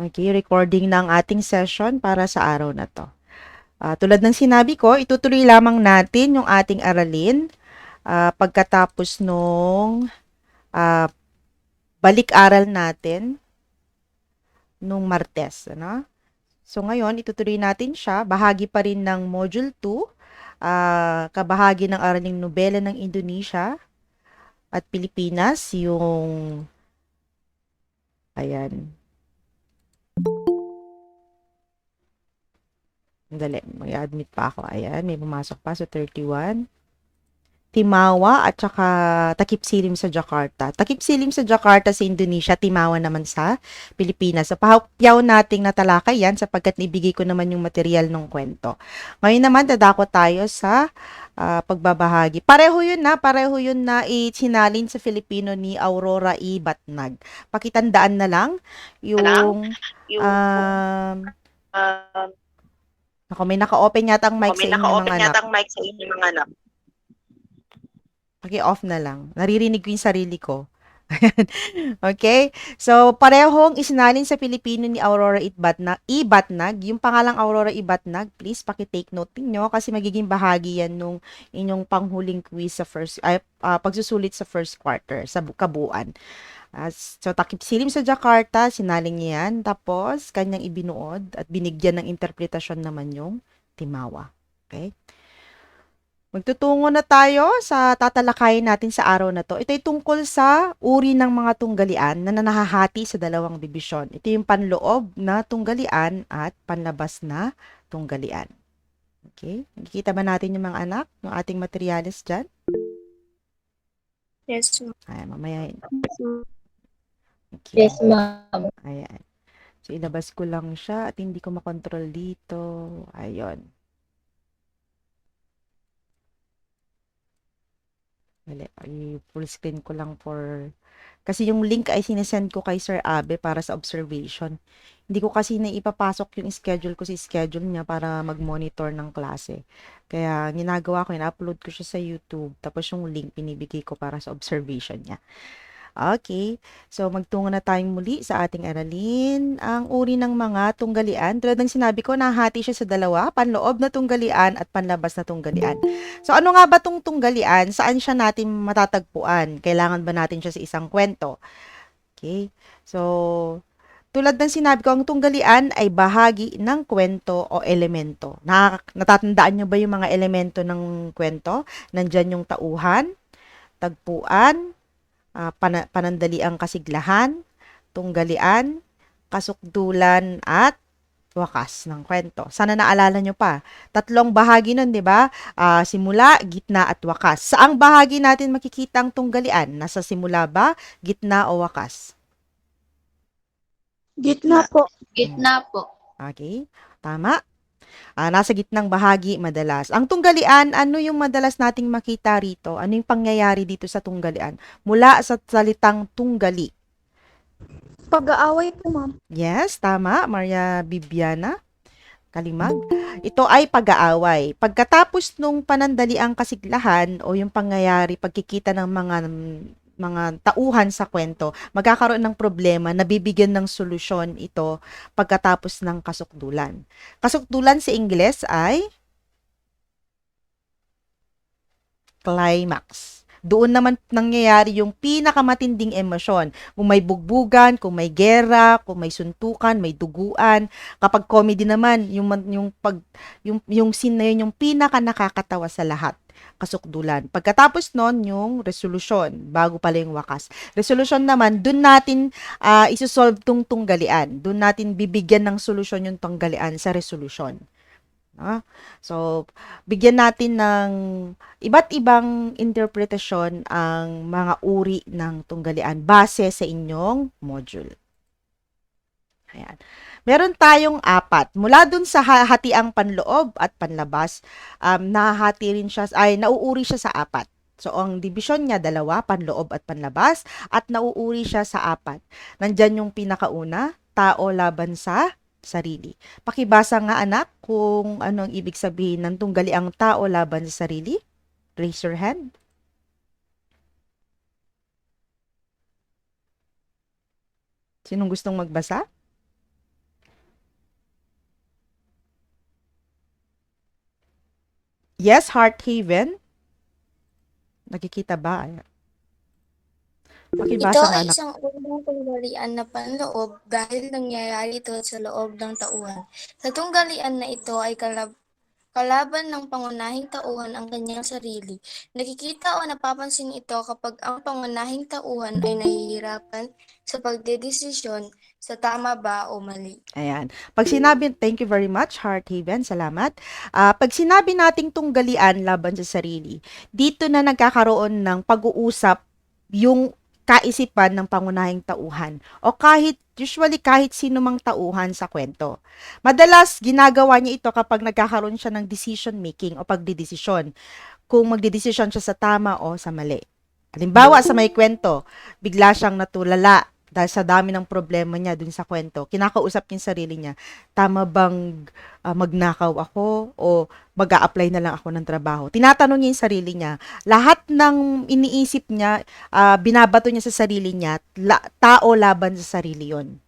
Okay, recording ng ating session para sa araw na to. Tulad ng sinabi ko, itutuloy lamang natin yung ating aralin pagkatapos nung ah, balik-aral natin nung Martes. Ano? So ngayon, itutuloy natin siya. Bahagi pa rin ng Module 2, kabahagi ng araling nobela ng Indonesia at Pilipinas, yung, ayan, dali, mag-admit pa ako. Ayan, may pumasok pa. So, 31. Timawa at saka Takip Silim sa Jakarta. Takip Silim sa Jakarta sa Indonesia, Timawa naman sa Pilipinas. So, pahapyaw nating natalakay yan sapagkat nibigay ko naman yung material ng kwento. Ngayon naman, dadako tayo sa pagbabahagi. Pareho yun na isinalin sa Filipino ni Aurora E. Batnag. Pakitandaan na lang yung um, ako, may naka-open yata ang mic sa inyo mga anak. Paki-off na lang. Naririnig ko yung sarili ko. Okay? So, parehong isinalin sa Pilipino ni Aurora Ibatnag. Yung pangalang Aurora Ibatnag, please paki-take note niyo kasi magiging bahagi yan nung inyong panghuling quiz sa pagsusulit sa first quarter, sa kabuuan. So, Takip Silim sa Jakarta, sinalin niya yan. Tapos, kanyang ibinuod at binigyan ng interpretasyon naman yung Timawa. Okay? Magtutungo na tayo sa tatalakayin natin sa araw na to. Ito ay tungkol sa uri ng mga tunggalian na nahahati sa dalawang dibisyon. Ito yung panloob na tunggalian at panlabas na tunggalian. Okay? Nakikita ba natin yung mga anak, yung ating materyales dyan? Yes, ma'am. Ayan, mamaya. Okay. Yes, ma'am. Ayan. So, ilabas ko lang siya at hindi ko makontrol dito. Ayun. I-full screen ko lang kasi yung link ay sinesend ko kay Sir Abe para sa observation. Hindi ko kasi na ipapasok yung schedule ko sa schedule niya para mag-monitor ng klase. Kaya ginagawa ko, in-upload ko siya sa YouTube. Tapos yung link pinibigay ko para sa observation niya. Okay. So, magtungo na tayong muli sa ating aralin. Ang uri ng mga tunggalian, tulad ng sinabi ko, nahati siya sa dalawa, panloob na tunggalian at panlabas na tunggalian. So, ano nga ba itong tunggalian? Saan siya natin matatagpuan? Kailangan ba natin siya sa isang kwento? Okay. So, tulad ng sinabi ko, ang tunggalian ay bahagi ng kwento o elemento. Natatandaan nyo ba yung mga elemento ng kwento? Nandyan yung tauhan, tagpuan, panandaliang kasiglahan, tunggalian, kasukdulan, at wakas ng kwento. Sana naalala nyo pa. Tatlong bahagi nun, di ba? Simula, gitna, at wakas. Saang bahagi natin makikita ang tunggalian? Nasa simula ba, gitna, o wakas? Gitna po. Gitna po. Okay, tama. Nasa gitnang bahagi madalas. Ang tunggalian, ano yung madalas nating makita rito? Ano yung pangyayari dito sa tunggalian? Mula sa salitang tunggali. Pag-aaway po, ma'am. Yes, tama, Maria Bibiana Kalimag. Ito ay pag-aaway. Pagkatapos nung panandaliang kasiglahan o yung pangyayari, pagkikita ng mga tauhan sa kwento, magkakaroon ng problema, nabibigyan ng solusyon ito pagkatapos ng kasukdulan. Kasukdulan sa Ingles ay climax. Doon naman nangyayari yung pinakamatinding emosyon. Kung may bugbugan, kung may gera, kung may suntukan, may duguan. Kapag comedy naman, yung scene na yun yung pinaka nakakatawa sa lahat. Kasukdulan. Pagkatapos nun, yung resolusyon, bago pala yung wakas. Resolusyon naman, dun natin isosolve tong tunggalian. Dun natin bibigyan ng solusyon yung tunggalian sa resolusyon. So, bigyan natin ng iba't ibang interpretasyon ang mga uri ng tunggalian base sa inyong module. Ayan. Meron tayong 4. Mula dun sa hatiang panloob at panlabas, nauuri siya sa 4. So, ang division niya, 2, panloob at panlabas, at nauuri siya sa 4. Nandyan yung pinakauna, tao laban sa sarili. Pakibasa nga anak kung ano ang ibig sabihin ng tunggaliang tao laban sa sarili. Raise your hand. Sinong gustong magbasa? Yes, Hearthaven? Nakikita ba? Ayan. Ito Pakibasa nga ay anak. isang unang tunggalian na panloob dahil nangyayari ito sa loob ng tauhan. Sa tunggalian na ito ay kalaban ng pangunahing tauhan ang kanyang sarili. Nakikita o napapansin ito kapag ang pangunahing tauhan ay nahihirapan sa pagdedesisyon sa tama ba o mali. Ayan. Pag sinabi, thank you very much, Hearthaven, salamat. Pag sinabi nating tunggalian laban sa sarili, dito na nagkakaroon ng pag-uusap yung kaisipan ng pangunahing tauhan o usually kahit sino mang tauhan sa kwento. Madalas, ginagawa niya ito kapag nagkakaroon siya ng decision making o pagdidesisyon. Kung magdidesisyon siya sa tama o sa mali. Halimbawa, sa may kwento, bigla siyang natulala dahil sa dami ng problema niya dun sa kwento. Kinakausap niya yung sarili niya, tama bang magnakaw ako o mag-a-apply na lang ako ng trabaho? Tinatanong niya yung sarili niya. Lahat ng iniisip niya, binabato niya sa sarili niya, tao laban sa sarili yon.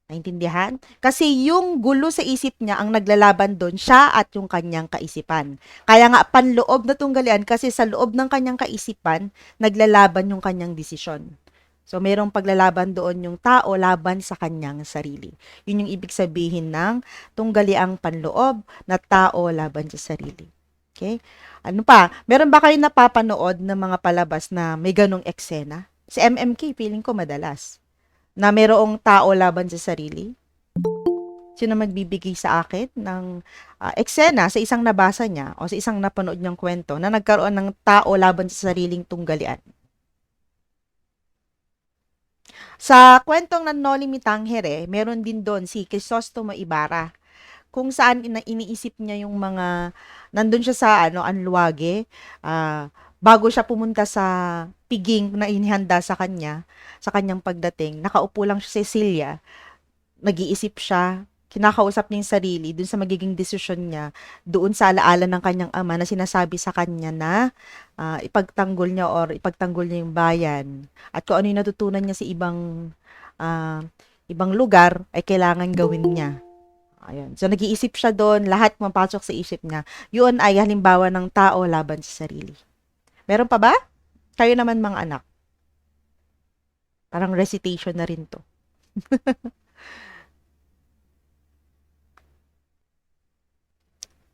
Naintindihan? Kasi yung gulo sa isip niya ang naglalaban doon, siya at yung kanyang kaisipan. Kaya nga panloob na tunggalian kasi sa loob ng kanyang kaisipan, naglalaban yung kanyang desisyon. So, mayroong paglalaban doon yung tao laban sa kanyang sarili. Yun yung ibig sabihin ng tunggaliang panloob na tao laban sa sarili. Okay? Ano pa? Meron ba kayo napapanood ng mga palabas na may ganong eksena? Si MMK, feeling ko madalas na mayroong tao laban sa sarili? Sino magbibigay sa akin ng eksena sa isang nabasa niya o sa isang napanood niyang kwento na nagkaroon ng tao laban sa sariling tunggalian? Sa kwentong ng Noli Me Tangere, meron din doon si Crisostomo Ibarra kung saan iniisip niya yung mga nandun siya sa Anluwage, bago siya pumunta sa piging na inihanda sa kanya, sa kanyang pagdating, nakaupo lang siya sa Cecilia, nag-iisip siya, kinakausap niya yung sarili dun sa magiging desisyon niya, doon sa alaala ng kanyang ama na sinasabi sa kanya na ipagtanggol niya or ipagtanggol niya yung bayan. At kung ano yung natutunan niya sa ibang lugar, ay kailangan gawin niya. Ayun. So, nag-iisip siya doon, lahat mapasok sa isip niya. Yun ay halimbawa ng tao laban sa sarili. Meron pa ba? Kayo naman mga anak. Parang recitation na rin to.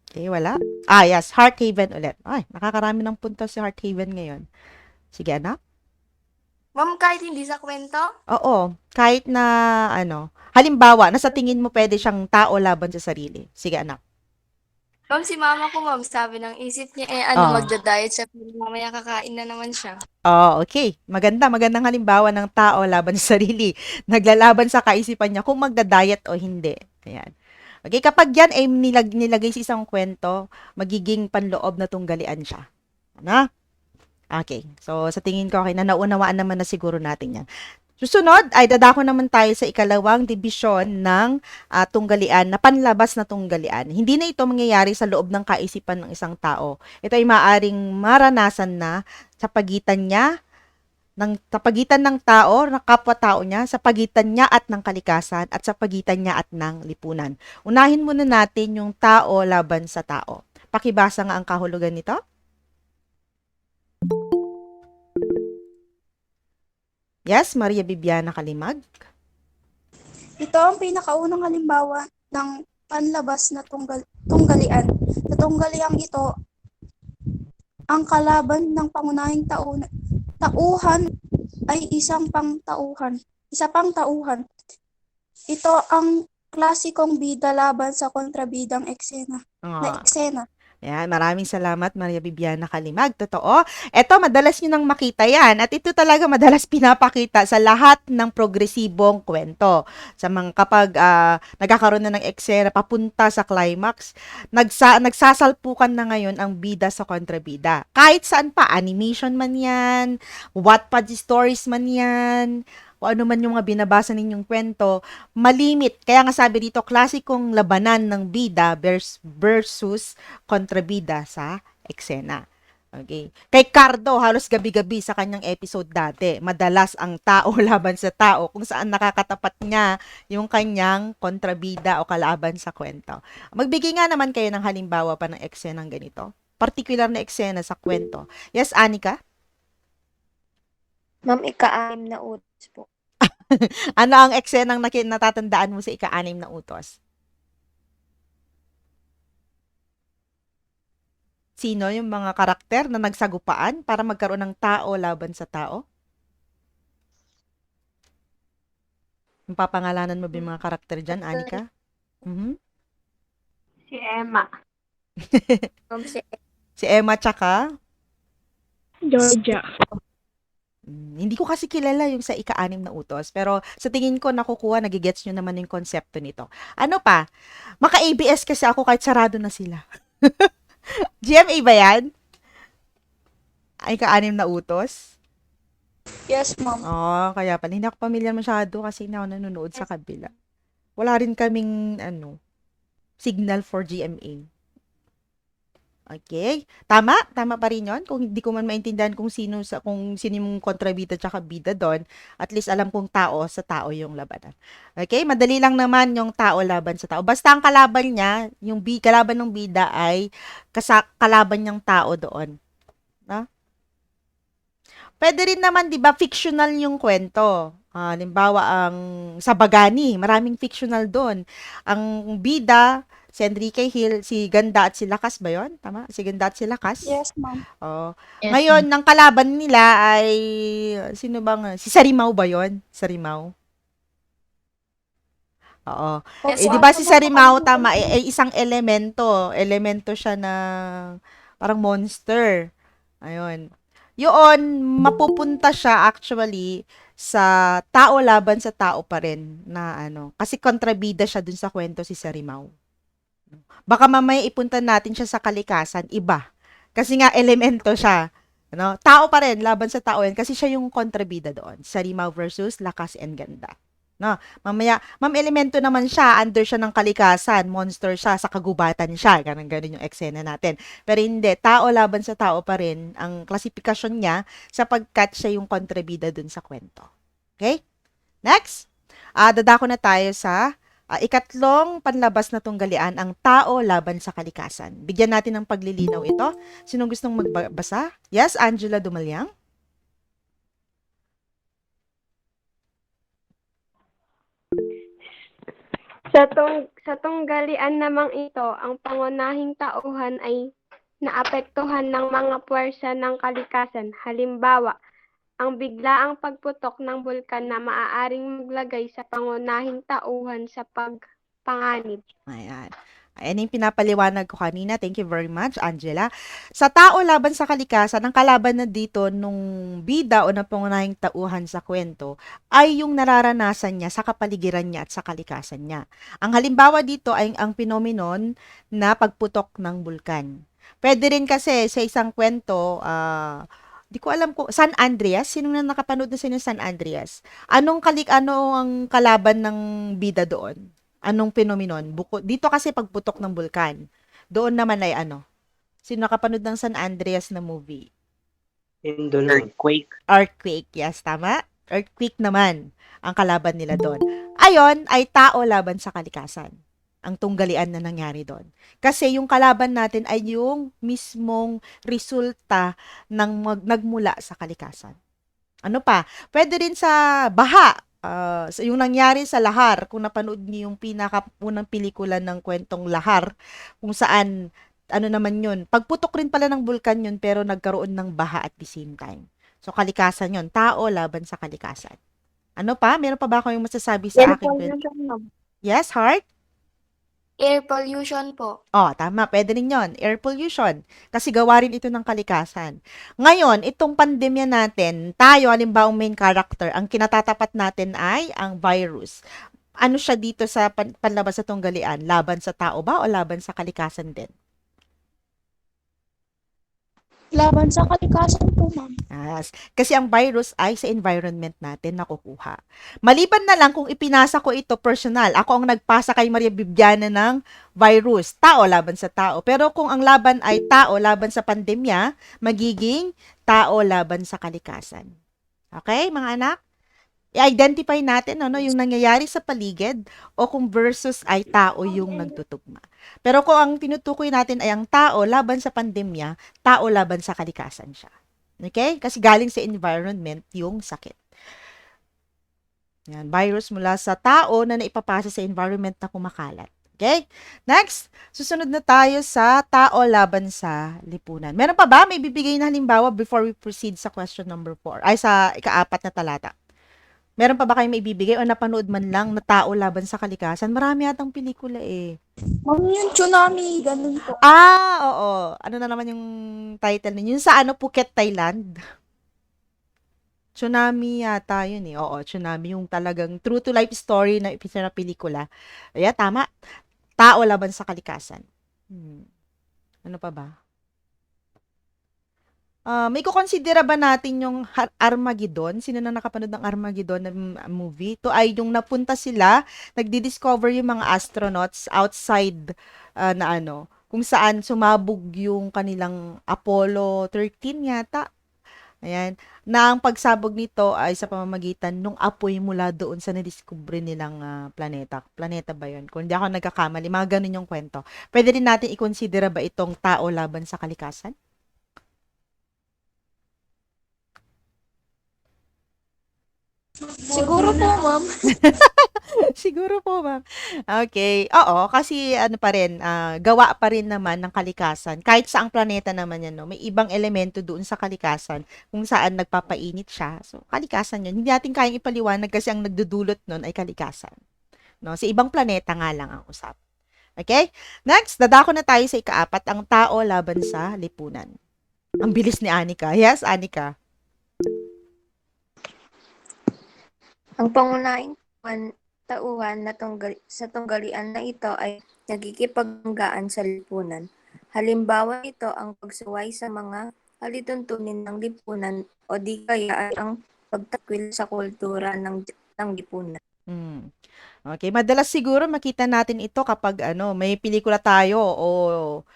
Okay, wala? Yes, Hearthaven ulit. Ay, nakakarami ng puntos si Hearthaven ngayon. Sige, anak. Ma'am, kahit hindi sa kwento? Oo, kahit na halimbawa, nasa tingin mo pwede siyang tao laban sa sarili. Sige, anak. Ma'am, si mama ko, ma'am, sabi ng isip niya, Oh. magda-diet siya, pero mamaya kakain na naman siya. Oh, okay. Magandang halimbawa ng tao laban sa sarili. Naglalaban sa kaisipan niya kung magda-diet o hindi. Ayan. Okay, kapag yan ay nilagay sa isang kwento, magiging panloob na tunggalian siya. Ano? Okay. So, sa tingin ko, okay, na naunawaan naman na siguro natin yan. Susunod ay dadako naman tayo sa ikalawang dibisyon ng tunggalian na panlabas na tunggalian. Hindi na ito mangyayari sa loob ng kaisipan ng isang tao. Ito ay maaring maranasan na sa pagitan ng tao, ng kapwa-tao niya, sa pagitan niya at ng kalikasan, at sa pagitan niya at ng lipunan. Unahin muna natin yung tao laban sa tao. Pakibasa nga ang kahulugan nito. Yes, Maria Bibiana Kalimag. Ito ang pinakaunang halimbawa ng panlabas na tunggalian. Sa tunggaliang ito, ang kalaban ng pangunahing tauhan ay isa pang tauhan. Ito ang klasikong bida laban sa kontrabidang eksena. Ayan, maraming salamat Maria Bibiana Kalimag. Totoo. Ito, madalas nyo nang makita yan. At ito talaga madalas pinapakita sa lahat ng progresibong kwento. Sa mga kapag nagkakaroon na ng eksena papunta sa climax, nagsasalpukan na ngayon ang bida sa kontrabida. Kahit saan pa, animation man yan, Wattpad stories man yan, o ano man yung mga binabasa ninyong kwento, malimit. Kaya nga sabi dito, klasikong labanan ng bida versus kontrabida sa eksena. Okay. Kay Cardo, halos gabi-gabi sa kanyang episode dati, madalas ang tao laban sa tao kung saan nakakatapat niya yung kanyang kontrabida o kalaban sa kwento. Magbigay nga naman kayo ng halimbawa pa ng eksenang ganito. particular na eksena sa kwento. Yes, Anika? Ma'am, ika-6 na utos po. Ano ang eksenang natatandaan mo sa ika-6 na utos? Sino yung mga karakter na nagsagupaan para magkaroon ng tao laban sa tao? Yung papangalanan mo ba yung mga karakter dyan, Anika? Mhm. Si Emma. Ma'am, Si Emma tsaka? Georgia. Hindi ko kasi kilala yung sa ika-6 na utos. Pero sa tingin ko nakukuha, nagigets nyo naman yung konsepto nito. Ano pa? Maka-ABS kasi ako kahit sarado na sila. GMA ba yan? Ay, ika-6 na utos? Yes, ma'am. Kaya pala. Hindi ako pamilyar masyado kasi hindi ako nanonood sa kabila. Wala rin kaming, signal for GMA. Okay? Tama? Tama pa rin yun? Kung hindi ko man maintindihan kung sino yung kontrabida tsaka bida doon, at least alam kong tao sa tao yung labanan. Okay? Madali lang naman yung tao laban sa tao. Basta ang kalaban niya, yung kalaban ng bida ay kalaban niyang tao doon. No? Pwede rin naman, di ba, fictional yung kwento. Halimbawa, ang Sabagani, maraming fictional doon. Ang bida, si Enrique Hill, si Ganda at si Lakas ba yun? Tama? Si Ganda at si Lakas? Yes, ma'am. Oh. Yes, Ngayon, ng kalaban nila ay, sino bang, si Sarimaw ba yun? Sarimaw? Oo. Yes, Di ba si Sarimaw, tama, isang elemento. Elemento siya na parang monster. Ayun. Yun, mapupunta siya actually sa tao laban sa tao pa rin na kasi kontrabida siya dun sa kwento si Sarimaw. Baka mamaya ipunta natin siya sa kalikasan, iba. Kasi nga elemento siya. Tao pa rin, laban sa tao yan kasi siya yung kontrabida doon. Sarimaw versus Lakas and Ganda. Mamaya, elemento naman siya, under siya ng kalikasan, monster siya, sa kagubatan siya, ganun yung eksena natin. Pero hindi, tao laban sa tao pa rin, ang klasifikasyon niya, sapagkat siya yung kontrabida dun sa kwento. Okay? Next, dadako na tayo sa ikatlong panlabas na tunggalian, ang tao laban sa kalikasan. Bigyan natin ng paglilinaw ito. Sinong gustong magbasa? Yes, Angela Dumalyang? Sa tunggalian namang ito, ang pangunahing tauhan ay naapektuhan ng mga puwersa ng kalikasan. Halimbawa, ang biglaang pagputok ng bulkan na maaaring maglagay sa pangunahing tauhan sa pagpanganib. Ayan. Ayan yung pinapaliwanag ko kanina. Thank you very much, Angela. Sa tao laban sa kalikasan, ang kalaban na dito nung bida o na pangunahing tauhan sa kwento ay yung nararanasan niya sa kapaligiran niya at sa kalikasan niya. Ang halimbawa dito ay ang phenomenon na pagputok ng bulkan. Pwede rin kasi sa isang kwento, di ko alam kung San Andreas, sino na nakapanood na sa inyo San Andreas? Ano ang kalaban ng bida doon? Anong phenomenon? Dito kasi pagputok ng bulkan. Doon naman ay Sino nakapanood ng San Andreas na movie? Earthquake. Earthquake, yes, tama. Earthquake naman ang kalaban nila doon. Ayon ay tao laban sa kalikasan. Ang tunggalian na nangyari doon. Kasi yung kalaban natin ay yung mismong resulta ng nagmula sa kalikasan. Ano pa? Pwede rin sa baha. Yung nangyari sa Lahar, kung napanood niyo yung pinakaunang pelikula ng kwentong Lahar, kung saan, naman yun, pagputok rin pala ng bulkan yun, pero nagkaroon ng baha at the same time. So, kalikasan yun. Tao laban sa kalikasan. Ano pa? Meron pa ba akong masasabi sa akin? Yes, Heart? air pollution po. Tama. Pwede rin yun. Air pollution. Kasi gawa rin ito ng kalikasan. Ngayon, itong pandemya natin, tayo, halimbawa, main character, ang kinatatapat natin ay ang virus. Ano siya dito sa panlabas sa tunggalian? Laban sa tao ba o laban sa kalikasan din? Laban sa kalikasan po, ma'am. Yes. Kasi ang virus ay sa environment natin nakukuha. Maliban na lang kung ipinasa ko ito personal. Ako ang nagpasa kay Maria Bibiana ng virus. Tao laban sa tao. Pero kung ang laban ay tao laban sa pandemya, magiging tao laban sa kalikasan. Okay, mga anak? I-identify natin ano yung nangyayari sa paligid o kung versus ay tao yung nagtutugma. Pero kung ang tinutukoy natin ay ang tao laban sa pandemya, tao laban sa kalikasan siya. Okay? Kasi galing sa environment yung sakit. Yan, virus mula sa tao na naipapasa sa environment na kumakalat. Okay? Next, susunod na tayo sa tao laban sa lipunan. Meron pa ba? May bibigay na halimbawa before we proceed sa question number 4? Ay, sa ika-4 na talata. Meron pa ba kayong maibibigay o napanood man lang na tao laban sa kalikasan? Marami yatang pelikula eh. Ma'am, yung tsunami, ganun po. Oo. Ano na naman yung title ninyo? Yung sa Phuket, Thailand. Tsunami yata yun eh. Oo, Tsunami. Yung talagang true to life story na ipisa na pelikula. Ayan, tama. Tao laban sa kalikasan. Ano pa ba? May kukonsidera ba natin yung Armageddon? Sino na nakapanood ng Armageddon na movie? Ito ay yung napunta sila, nagdi-discover yung mga astronauts outside kung saan sumabog yung kanilang Apollo 13 yata. Ayan. Na ang pagsabog nito ay sa pamamagitan ng apoy mula doon sa nadiskubre nilang planeta. Planeta ba yun? Kung hindi ako nagkakamali, mga ganun yung kwento. Pwede rin natin i-considera ba itong tao laban sa kalikasan? Siguro po, ma'am. Siguro po, ma'am. Okay. Oo, kasi ano pa rin, gawa pa rin naman ng kalikasan. Kahit saang planeta naman yan, no? May ibang elemento doon sa kalikasan kung saan nagpapainit siya. So, kalikasan yun. Hindi natin kayang ipaliwanag kasi ang nagdudulot nun ay kalikasan. No? Sa ibang planeta nga lang ang usap. Okay? Next, dadako na tayo sa ika-4, ang tao laban sa lipunan. Ang bilis ni Anika. Yes, Anika. Ang pangunahing tauhan na sa tunggalian na ito ay nagkikipaganggaan sa lipunan. Halimbawa nito ang pagsuway sa mga alituntunin ng lipunan o di kaya ay ang pagtakwil sa kultura ng lipunan. Okay, madalas siguro makita natin ito kapag may pelikula tayo o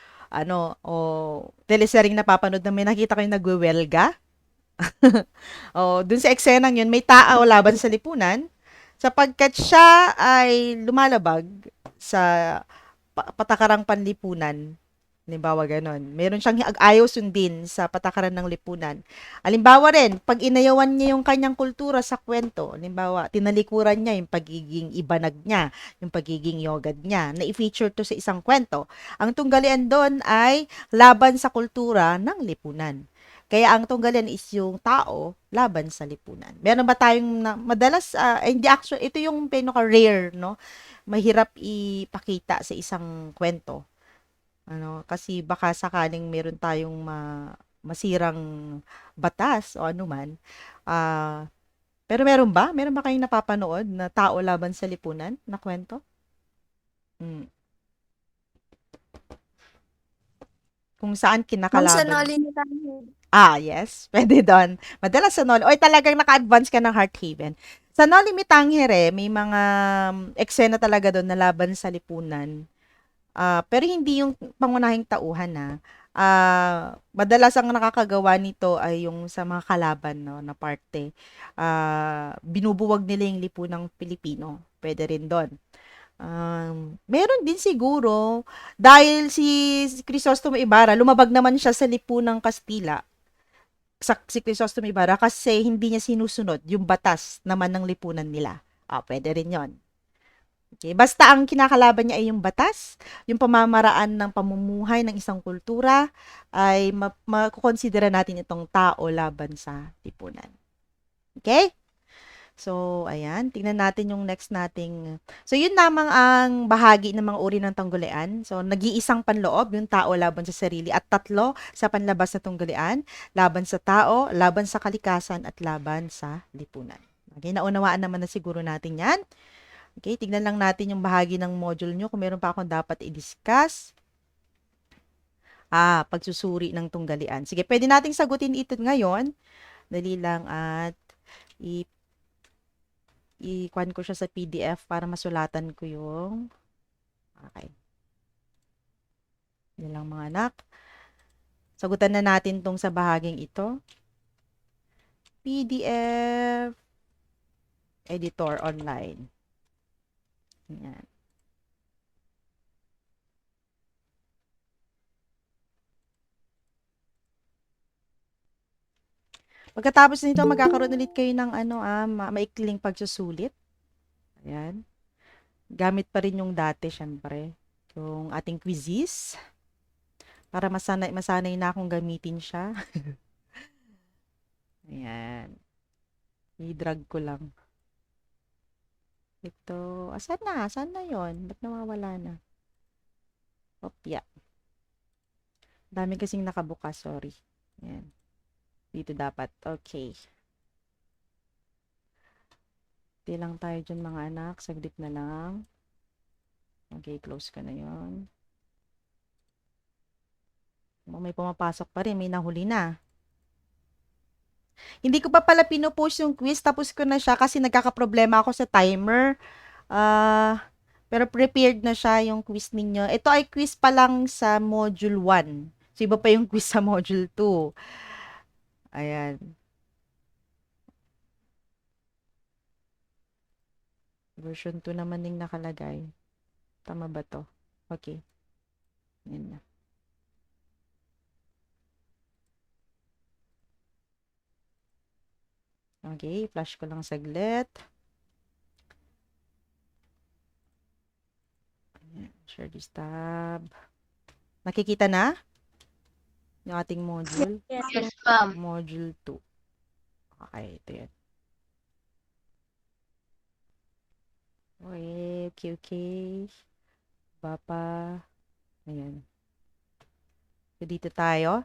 teleseryeng napapanood na may nakita kayong nagwewelga. Dun sa eksenang yun, may tao laban sa lipunan sapagkat siya ay lumalabag sa patakarang panlipunan. Halimbawa, ganon. Meron siyang ayaw sundin sa patakaran ng lipunan. Halimbawa rin, pag inayawan niya yung kanyang kultura sa kwento, halimbawa, tinalikuran niya yung pagiging ibanag niya, yung pagiging yogad niya, na i-feature to sa isang kwento. Ang tunggalian doon ay laban sa kultura ng lipunan. Kaya ang tunggalian is yung tao laban sa lipunan. Meron ba tayong madalas, hindi actually, ito yung pinaka-rare, no? Mahirap ipakita sa isang kwento. Kasi baka sakaling meron tayong masirang batas o anuman. Pero meron ba? Meron ba kayong napapanood na tao laban sa lipunan na kwento? Kung saan Ma'am, sa kinakalaban. Noli ni Tangere. Yes. Pwede doon. Madalas sa Noli. Oy, talagang naka-advance ka ng Hearthaven. Sa Noli Me Tangere, may mga eksena talaga doon na laban sa lipunan. Pero hindi yung pangunahing tauhan na. Madalas ang nakakagawa nito ay yung sa mga kalaban, no, na parte. Binubuwag nila yung lipunang Pilipino. Pwede rin doon. Meron din siguro dahil si Crisostomo Ibarra lumabag naman siya sa lipunang Kastila. Si Crisostomo Ibarra kasi hindi niya sinusunod yung batas naman ng lipunan nila. Pwede rin 'yon. Okay, basta ang kinakalaban niya ay yung batas, yung pamamaraan ng pamumuhay ng isang kultura ay makukonsidera natin itong tao laban sa lipunan. Okay? So, ayan, tingnan natin yung next nating. So, yun lamang ang bahagi ng mga uri ng tanggalian. So, nag-iisang panloob, yung tao laban sa sarili, at 3 sa panlabas na tanggalian, laban sa tao, laban sa kalikasan, at laban sa lipunan. Okay, naunawaan naman na siguro natin yan. Okay, tignan lang natin yung bahagi ng module nyo kung meron pa akong dapat i-discuss. Pagsusuri ng tunggalian. Sige, pwede nating sagutin ito ngayon. Dali lang at i-kuan ko siya sa PDF para masulatan ko yung okay. Yan lang mga anak. Sagutan na natin tong sa bahaging ito. PDF. editor online. Yan. Pagkatapos nito, magkakaroon ulit kayo ng maikling pagsusulit. Ayan. Gamit pa rin yung dati, syempre. Yung ating quizzes. Para masanay na akong gamitin siya. Ayan. I-drag ko lang. Ito. Asan na? Asan na yun? Ba't nawawala na? Opya. Dami kasing nakabukas. Sorry. Ayan. Dito dapat. Okay. Hindi lang tayo dyan mga anak. Saglit na lang. Okay, close ka na yon. May pumapasok pa rin. May nahuli na. Hindi ko pa pala pinupost yung quiz. Tapos ko na siya kasi nagkakaproblema ako sa timer. Pero prepared na siya yung quiz ninyo. Ito ay quiz pa lang sa module 1. So, iba pa yung quiz sa module 2. Ayan. Version 2 naman yung nakalagay. Tama ba to? Okay. Yan na. Okay, flash ko lang saglit. Ayan, share this tab. Nakikita na? Yung ating module? Yes. Module 2. Okay, ito yan. Okay. Bapa. Ayan. So, dito tayo.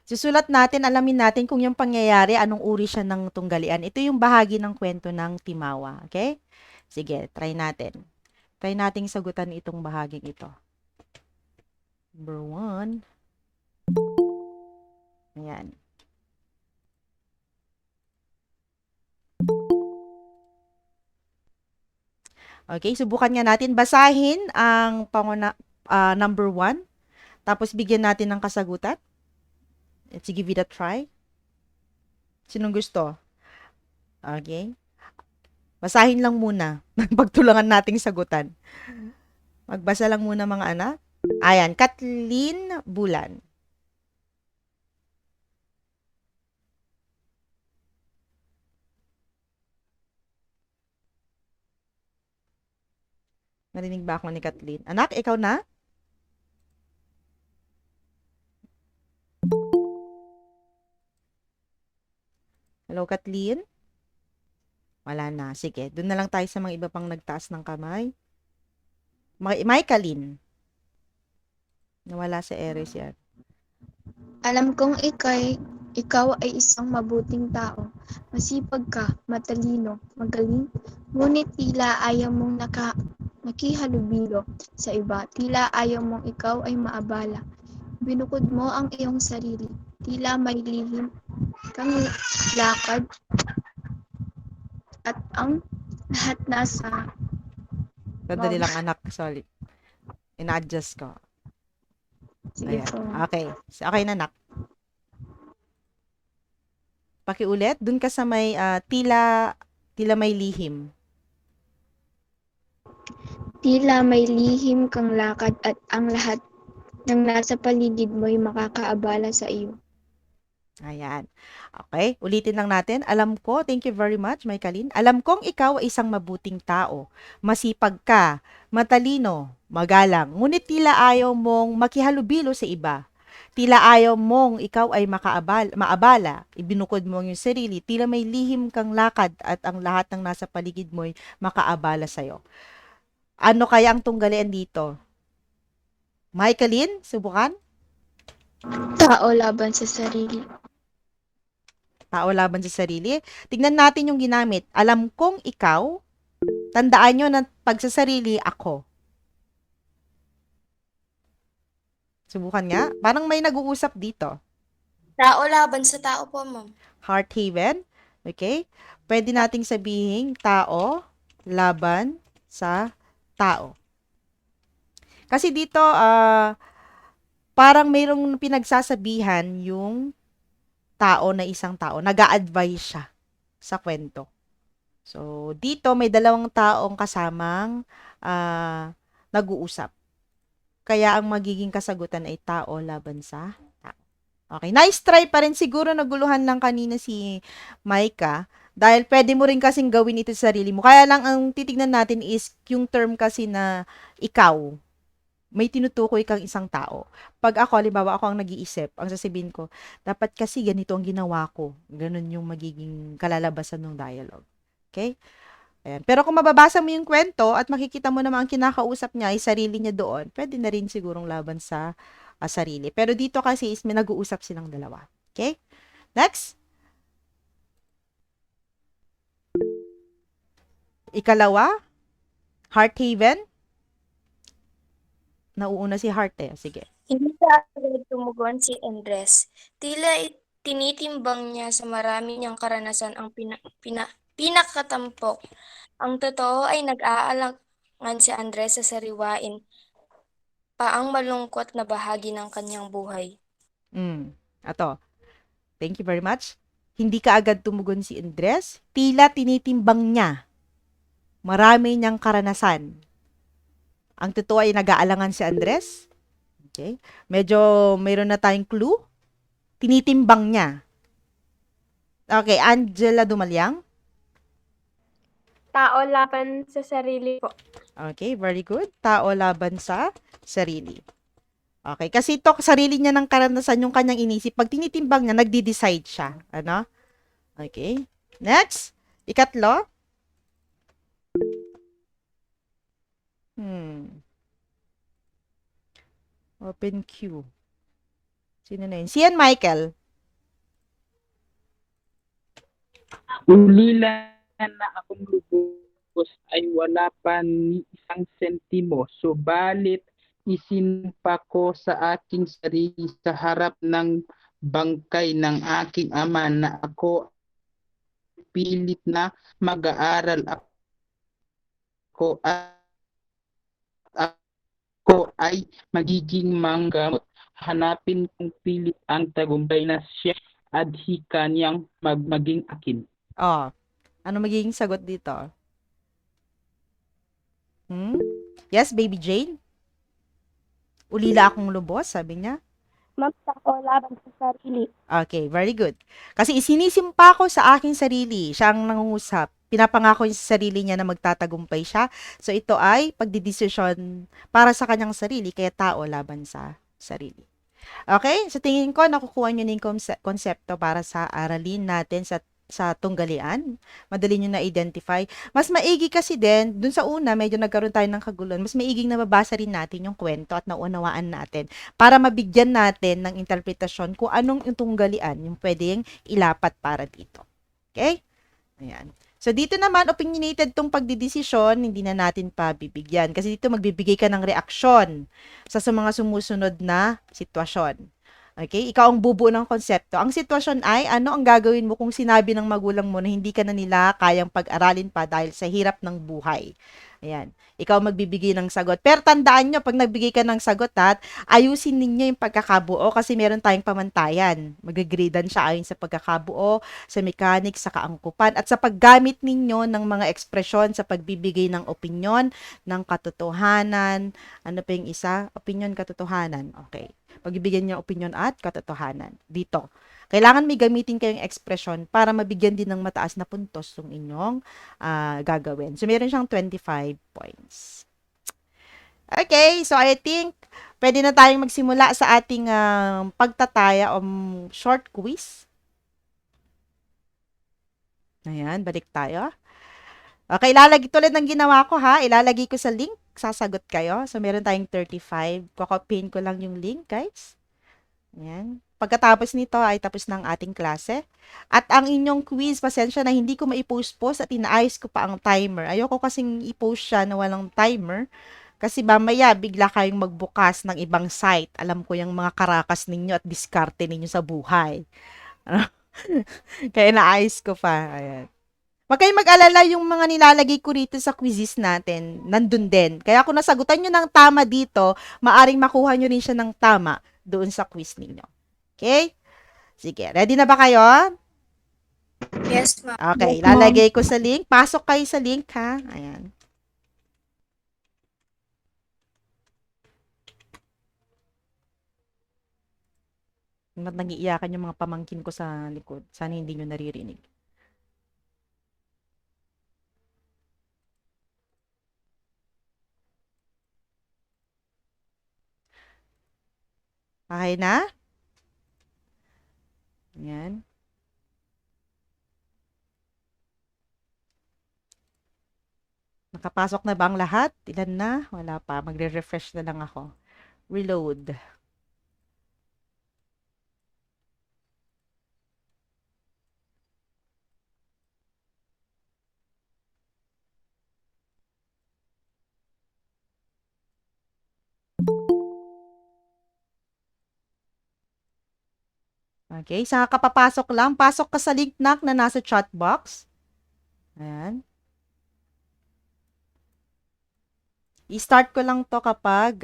Susulat natin, alamin natin kung yung pangyayari, anong uri siya ng tunggalian. Ito yung bahagi ng kwento ng Timawa. Okay? Sige, try natin. Try nating sagutan itong bahaging ito. Number 1. Ayan. Okay, subukan nga natin. Basahin ang number 1. Tapos bigyan natin ng kasagutan. Let's give it a try. Sinong gusto? Okay. Basahin lang muna. Pagtulangan nating sagutan. Magbasa lang muna mga anak. Ayan, Kathleen Bulan. Narinig ba ako ni Kathleen? Anak, ikaw na? Hello, Kathleen? Wala na. Sige, doon na lang tayo sa mga iba pang nagtaas ng kamay. Michaeline. Nawala sa Eres yan. Alam kong ikaw ay isang mabuting tao. Masipag ka, matalino, magaling, ngunit tila ayaw mong nakihalubilo sa iba. Tila ayaw mong ikaw ay maabala. Binukod mo ang iyong sarili. Tila may lihim kang lakad at ang lahat nasa Sandali lang anak, sorry. Ina-adjust ko. sige Ayan. po. Okay. Okay na, anak. Pakiulit. Doon ka sa may tila may lihim. Tila may lihim kang lakad at ang lahat ng nasa paligid mo'y makakaabala sa iyo. Ayan. Okay, ulitin lang natin. Alam ko, thank you very much, Michaeline. Alam kong ikaw ay isang mabuting tao. Masipag ka, matalino, magalang. Ngunit tila ayaw mong makihalubilo sa iba. Tila ayaw mong ikaw ay maabala. Ibinukod mo yung sarili. Tila may lihim kang lakad at ang lahat ng nasa paligid mo'y makaabala sa'yo. Ano kaya ang tunggalian dito? Michaeline, subukan? Tao laban sa sarili. Tao laban sa sarili. Tignan natin yung ginamit. Alam kong ikaw, tandaan nyo na pag sa sarili, ako. Subukan nga. Parang may nag-uusap dito. Tao laban sa tao po, ma'am. Heart haven. Okay? Pwede nating sabihin, tao laban sa tao. Kasi dito, parang mayroong pinagsasabihan yung tao na isang tao. Nag-a-advise siya sa kwento. So, dito may dalawang taong kasamang nag-uusap. Kaya ang magiging kasagutan ay tao laban sa tao. Okay, nice try pa rin. Siguro naguluhan lang kanina si Maika dahil pwede mo rin kasing gawin ito sa sarili mo. Kaya lang ang titignan natin is yung term kasi na ikaw. May tinutukoy kang isang tao. Pag ako, halimbawa ako ang nag-iisip, ang sasabihin ko, dapat kasi ganito ang ginawa ko. Ganun yung magiging kalalabasan ng dialogue. Okay? Ayan. Pero kung mababasa mo yung kwento at makikita mo naman ang kinakausap niya ay sarili niya doon, pwede na rin sigurong laban sa sarili. Pero dito kasi is may nag-uusap silang dalawa. Okay? Next. Ikalawa, Hearthaven. Nauuna si Heart eh. Sige. Hindi ka agad tumugon si Andres. Tila tinitimbang niya sa marami niyang karanasan ang pinakatampok. Ang totoo ay nag-aalangan si Andres sa sariwain pa ang malungkot na bahagi ng kanyang buhay. Ato. Thank you very much. Hindi ka agad tumugon si Andres. Tila tinitimbang niya. Marami niyang karanasan. Ang totoo ay nag-aalangan si Andres. Okay. Medyo mayroon na tayong clue. Tinitimbang niya. Okay, Angela Dumalyang. Tao laban sa sarili po. Okay, very good. Tao laban sa sarili. Okay, kasi ito, sarili niya ng karanasan yung kanyang inisip. Pag tinitimbang niya, nagdi-decide siya. Ano? Okay. Next. Ikatlo. Open queue. Sino na yun? Sian Michael. Ulila na akong lubos ay wala pa ni isang sentimo, subalit isinumpa ko sa aking sarili sa harap ng bangkay ng aking ama na ako pilit na mag-aaral ako at ako ay magiging manggamot. Hanapin kong pilit ang tagumpay na siya adhika niyang maging akin. Oh, ano magiging sagot dito? Yes, baby Jane? Ulila akong lubos, sabi niya. Ma'am, tao laban sa sarili. Okay, very good. Kasi isinisimpa ko sa aking sarili. Siya ang nangungusap. Pinapangako niya sa sarili niya na magtatagumpay siya. So, ito ay pagdidesisyon para sa kanyang sarili, kaya tao laban sa sarili. Okay? So, tingin ko, nakukuha niyo na yung konsepto para sa aralin natin sa tunggalian. Madali nyo na-identify. Mas maigi kasi din, dun sa una, medyo nagkaroon tayo ng kaguluhan, mas maiging nababasa rin natin yung kwento at naunawaan natin para mabigyan natin ng interpretasyon kung anong yung tunggalian yung pwedeng ilapat para dito. Okay? Ayan. So, dito naman, opinionated tong pagdidesisyon, hindi na natin pa bibigyan. Kasi dito, magbibigay ka ng reaksyon sa mga sumusunod na sitwasyon. Okay? Ikaw ang bubuo ng konsepto. Ang sitwasyon ay, ano ang gagawin mo kung sinabi ng magulang mo na hindi ka na nila kayang pag-aralin pa dahil sa hirap ng buhay? Ayan. Ikaw magbibigay ng sagot. Pero tandaan nyo, pag nagbigay ka ng sagot ayusin ninyo yung pagkakabuo kasi meron tayong pamantayan. Mag-gradean siya ayon sa pagkakabuo, sa mechanics, sa kaangkupan, at sa paggamit ninyo ng mga ekspresyon sa pagbibigay ng opinyon, ng katotohanan. Ano pa yung isa? Opinyon, katotohanan. Okay. Pagbibigyan niya opinyon at katotohanan. Dito. Kailangan may gamitin kayong ekspresyon para mabigyan din ng mataas na puntos yung inyong gagawin. So, meron siyang 25 points. Okay, so I think pwede na tayong magsimula sa ating pagtataya o short quiz. Ayan, balik tayo. Okay, ilalagay tulad ng ginawa ko ha. Ilalagay ko sa link. Sasagot kayo. So, meron tayong 35. Kokopin ko lang yung link, guys. Ayan. Pagkatapos nito ay tapos ng ating klase. At ang inyong quiz, pasensya na hindi ko maipost-post at inaayos ko pa ang timer. Ayoko kasing i-post siya na walang timer. Kasi mamaya bigla kayong magbukas ng ibang site. Alam ko yung mga karakas ninyo at diskarte ninyo sa buhay. Kaya naayos ko pa. Ayan. Huwag kayong mag-alala yung mga nilalagay ko rito sa quizzes natin. Nandun din. Kaya kung nasagutan nyo ng tama dito, maaring makuha nyo rin siya ng tama doon sa quiz ninyo. Okay? Sige. Ready na ba kayo? Yes, ma'am. Okay, Yes, ma'am. lalagay ko sa link. Pasok kayo sa link, ha? Ayan. Ba't nag-iiyakan yung mga pamangkin ko sa likod? Sana hindi nyo naririnig. Okay na? Ayan. Nakapasok na ba ang lahat? Ilan na? Wala pa. Magre-refresh na lang ako. Reload. Okay, sa kapapasok lang, pasok ka sa link na nasa chat box. Ayan. I-start ko lang to kapag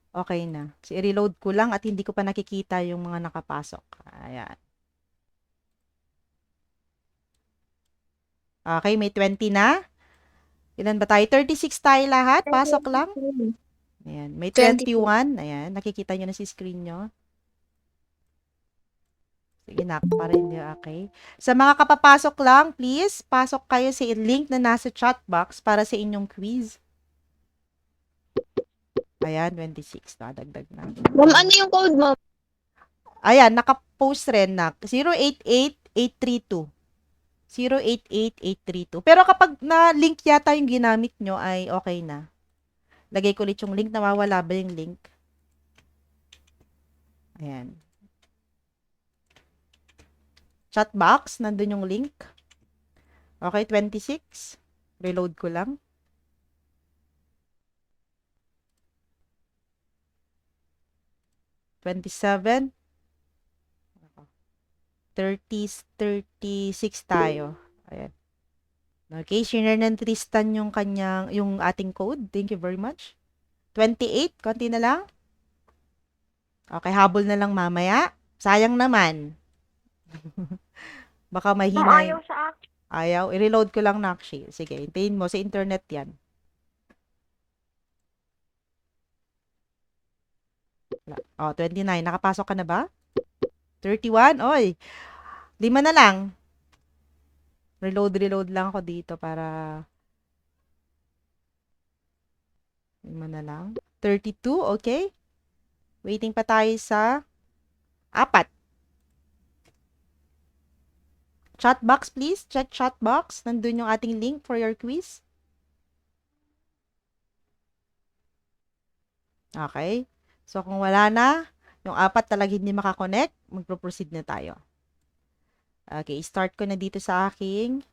okay na. So, i-reload ko lang at hindi ko pa nakikita yung mga nakapasok. Ayan. Okay, may 20 na. Ilan ba tayo? 36 tayo lahat. Pasok lang. Ayan. May 21. Ayan. Nakikita nyo na si screen nyo. Sige na, para hindi okay. Sa mga kapapasok lang, please, pasok kayo sa link na nasa chat box para sa inyong quiz. Ayan, 26. Dagdag na. Ma'am, ano yung code, ma'am? Ayan, nakapost rin na 088832. 088832. Pero kapag na-link yata yung ginamit nyo, ay okay na. Lagay ko ulit yung link. Nawawala ba yung link? Ayan. Chat box, nandun yung link. Okay, 26. Reload ko lang. $27. 36 tayo. Ayan. Okay, share ng Tristan yung ating code. Thank you very much. 28, konti na lang. Okay, habol na lang mamaya. Sayang naman. Baka mahina. Ayaw sa akin. Ayaw. I-reload ko lang, Nakshi. Sige, hintayin mo. Sa internet yan. Oh, 29. Nakapasok ka na ba? 31? Oy. 5 na lang. Reload lang ako dito para 5 na lang. 32, okay. Waiting pa tayo sa 4. Chat box, please. Check chat box. Nandun yung ating link for your quiz. Okay. So, kung wala na, yung 4 talaga hindi makakonect, magpo-proceed na tayo. Okay, start ko na dito sa aking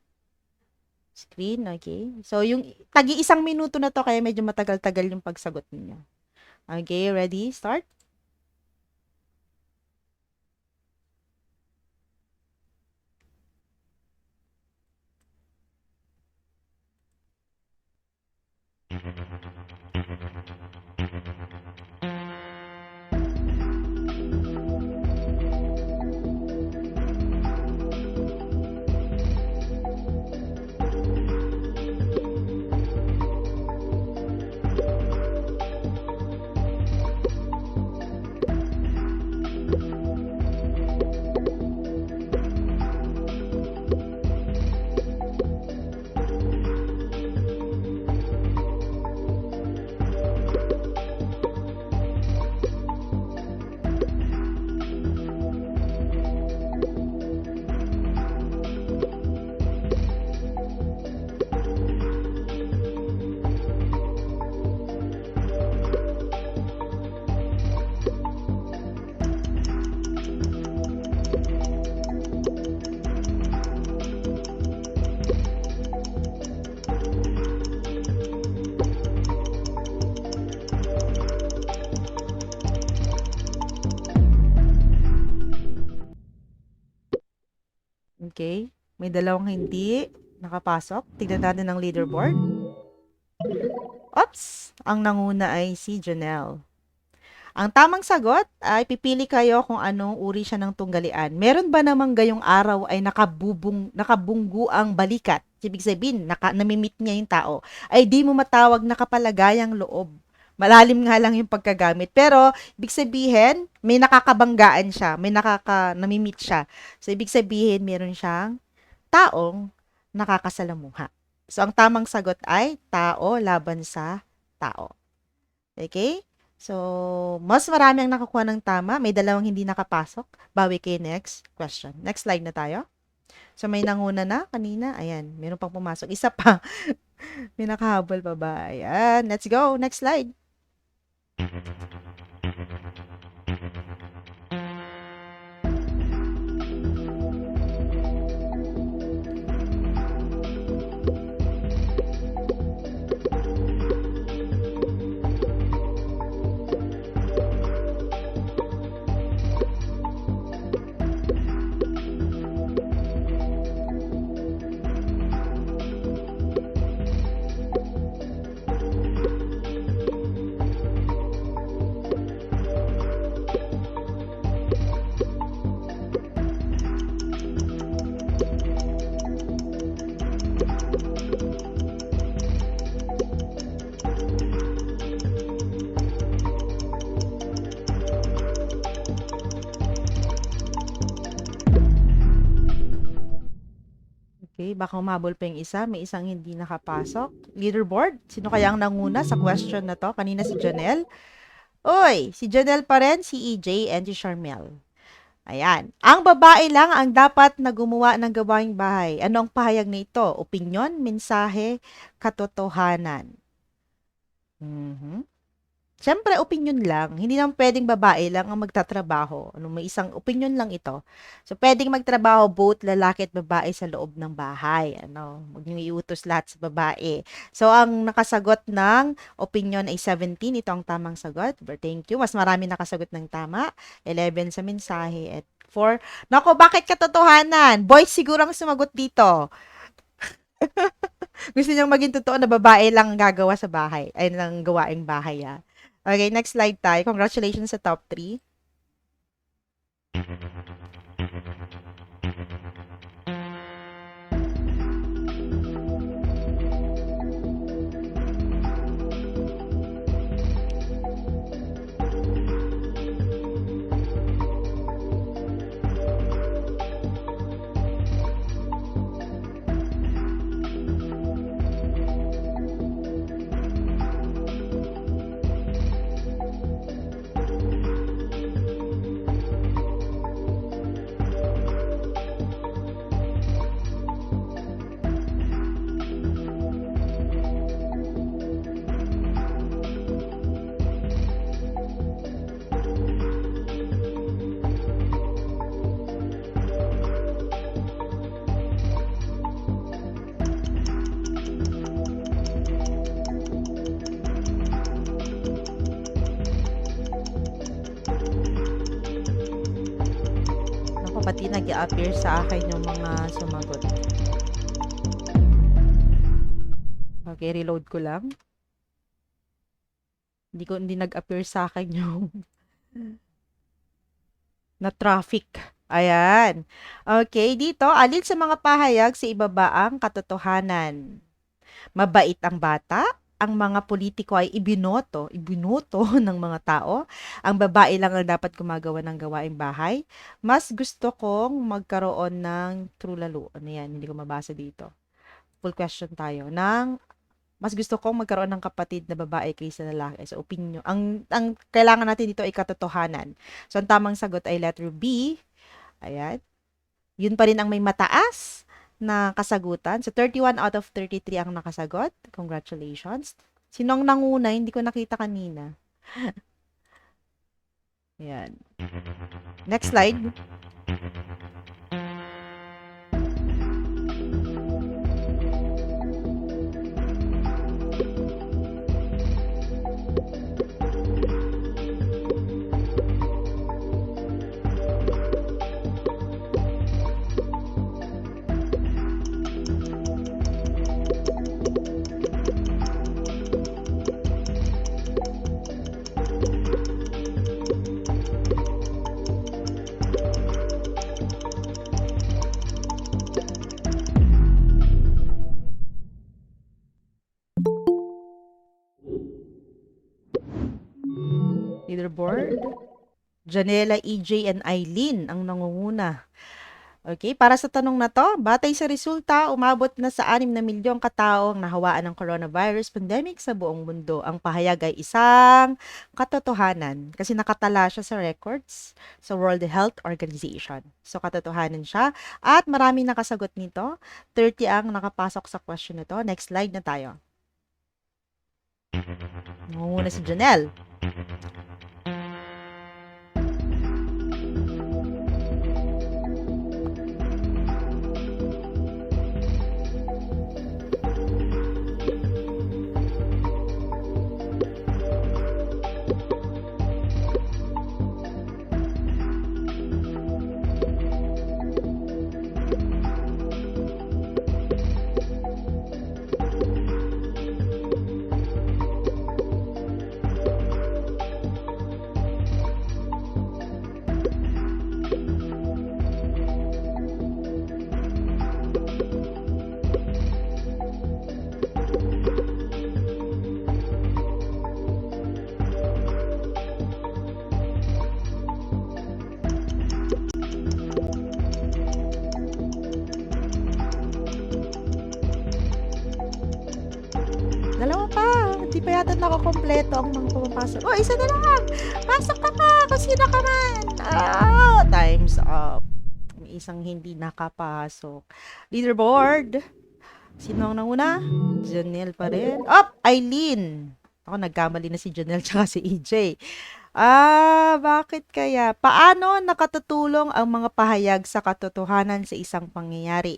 screen. Okay. So, yung tagi 1 minuto na to, kaya medyo matagal-tagal yung pagsagot ninyo. Okay, ready? Start. Okay. May 2 hindi nakapasok. Tignan natin ang leaderboard. Oops! Ang nanguna ay si Janelle. Ang tamang sagot ay pipili kayo kung anong uri siya ng tunggalian. Meron ba namang gayong araw ay nakabunggu ang balikat? Ibig sabihin, namimit niya yung tao. Ay di mo matawag na kapalagayang loob. Malalim nga lang yung pagkagamit. Pero, ibig sabihin, may nakakabanggaan siya. Namimit siya. So, ibig sabihin, meron siyang taong nakakasalamuha. So, ang tamang sagot ay tao laban sa tao. Okay? So, mas marami ang nakakuha ng tama. May dalawang hindi nakapasok. Bawi kayo next question. Next slide na tayo. So, may nanguna na kanina. Ayan, meron pang pumasok. Isa pa. May nakahabol pa ba? Ayan, let's go. Next slide. Okay, baka umabol pa yung isa. May isang hindi nakapasok. Leaderboard, sino kaya ang nanguna sa question na to? Kanina si Janelle. Oy, si Janelle pa rin, si EJ, and si Charmel. Ayan. Ang babae lang ang dapat na gumawa ng gawaing bahay. Ano ang pahayag na ito? Opinyon, mensahe, katotohanan. Siyempre, opinion lang. Hindi naman pwedeng babae lang ang magtatrabaho. May isang opinion lang ito. So, pwedeng magtrabaho both lalaki at babae sa loob ng bahay. Huwag niyo iutos lahat sa babae. So, ang nakasagot ng opinion ay 17. Ito ang tamang sagot. Thank you. Mas marami nakasagot ng tama. 11 sa mensahe at 4. Nako, bakit katotohanan? Boys siguro ang sumagot dito. Gusto niyang maging totoo na babae lang ang gagawa sa bahay. Ay, lang gawaing bahay, ah. Okay, next slide tayo. Congratulations sa top 3. Pati nag-appear sa akin yung mga sumagot. Okay, reload ko lang. Hindi nag-appear sa akin yung na traffic. Ayan. Okay, dito, alin sa mga pahayag sa ibaba ang katotohanan? Mabait ang bata? Ang mga politiko ay ibinoto ng mga tao. Ang babae lang ang dapat gumagawa ng gawaing bahay. Mas gusto kong magkaroon ng true lalo. Ano yan? Hindi ko mabasa dito. Full question tayo. Mas gusto kong magkaroon ng kapatid na babae kaysa lalaki. So, opinion. Ang kailangan natin dito ay katotohanan. So, ang tamang sagot ay letter B. Ayan. Yun pa rin ang may mataas na kasagutan. So, 31 out of 33 ang nakasagot. Congratulations. Sinong nanguna? Hindi ko nakita kanina. Ayan. Next slide. Leaderboard. Janela, EJ, and Eileen ang nangunguna. Okay, para sa tanong na to, batay sa resulta, umabot na sa 6 na milyong katao ang nahawaan ng coronavirus pandemic sa buong mundo. Ang pahayag ay isang katotohanan kasi nakatala siya sa records sa World Health Organization. So, katotohanan siya at maraming nakasagot nito. 30 ang nakapasok sa question nito. Next slide na tayo. Nangunguna si Janelle. Dalawa pa. Hindi pa yata nakakompleto ang mga pumapasok. Oh, isa na lang. Pasok ka pa. Kung sino ka man. Oh, time's up. May isang hindi nakapasok. Leaderboard. Sino ang nauna? Janelle pa rin. Up! Eileen. Ako, nagkamali na si Janelle tsaka si EJ. Bakit kaya? Paano nakatutulong ang mga pahayag sa katotohanan sa isang pangyayari?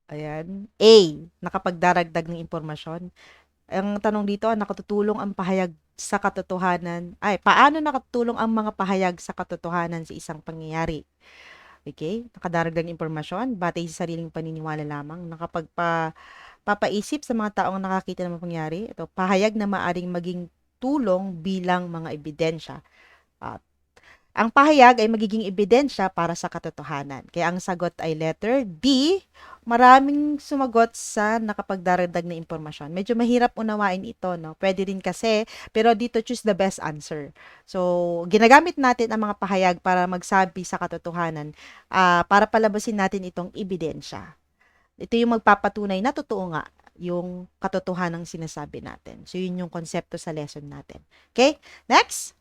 Ayan. A. Nakapagdaragdag ng impormasyon. Ang tanong dito, nakatutulong ang pahayag sa katotohanan. Paano nakatutulong ang mga pahayag sa katotohanan sa isang pangyayari? Okay? Nakadaragdag ng impormasyon, batay sa sariling paniniwala lamang. Papaisip sa mga taong nakakita ng mga pangyayari. Ito, pahayag na maaring maging tulong bilang mga ebidensya. Ang pahayag ay magiging ebidensya para sa katotohanan. Kaya ang sagot ay letter D. Maraming sumagot sa nakapagdaragdag na impormasyon. Medyo mahirap unawain ito, no? Pwede rin kasi, pero dito choose the best answer. So, ginagamit natin ang mga pahayag para magsabi sa katotohanan, para palabasin natin itong ebidensya. Ito yung magpapatunay na totoo nga yung katotohanan ng sinasabi natin. So, yun yung konsepto sa lesson natin. Okay? Next!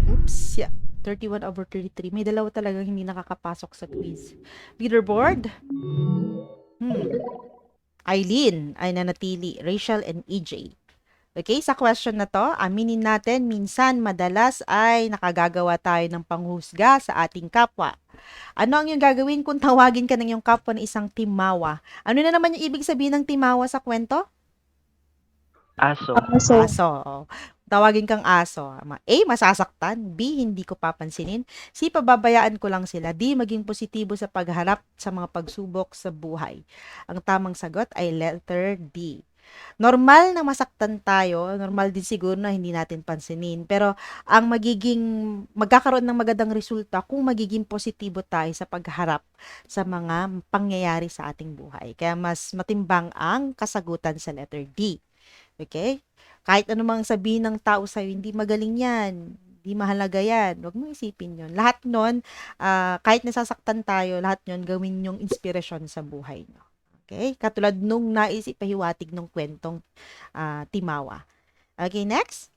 Oops, yeah. 31/33. May dalawa talagang hindi nakakapasok sa quiz. Leaderboard. Eileen ay nanatili. Rachel and EJ. Okay, sa question na to, aminin natin, minsan, madalas ay nakagagawa tayo ng panghusga sa ating kapwa. Ano ang iyong gagawin kung tawagin ka ng iyong kapwa na isang timawa? Ano na naman yung ibig sabihin ng timawa sa kwento? Aso. Aso. Tawagin kang aso. A. Masasaktan. B. Hindi ko papansinin. C. Pababayaan ko lang sila. D. Maging positibo sa pagharap sa mga pagsubok sa buhay. Ang tamang sagot ay letter D. Normal na masaktan tayo, normal din siguro na hindi natin pansinin, pero ang magkakaroon ng magandang resulta kung magiging positibo tayo sa pagharap sa mga pangyayari sa ating buhay. Kaya mas matimbang ang kasagutan sa letter D. Okay? Kahit anumang sabihin ng tao sa'yo, hindi magaling yan, Di mahalaga yan. Huwag mo isipin yun. Lahat nun, kahit nasasaktan tayo, lahat yun gawin yung inspirasyon sa buhay nyo. Okay? Katulad nung naisip pahiwatig nung kwentong Timawa. Okay, next.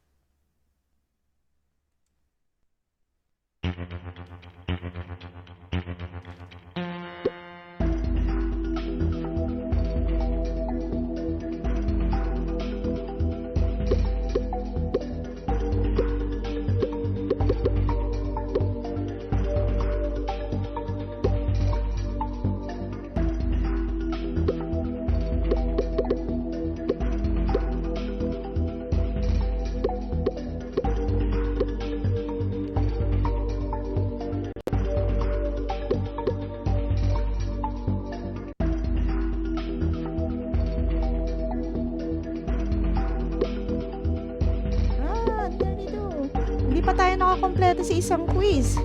Ah, 32. Hindi pa tayo nakakompleto sa isang quiz.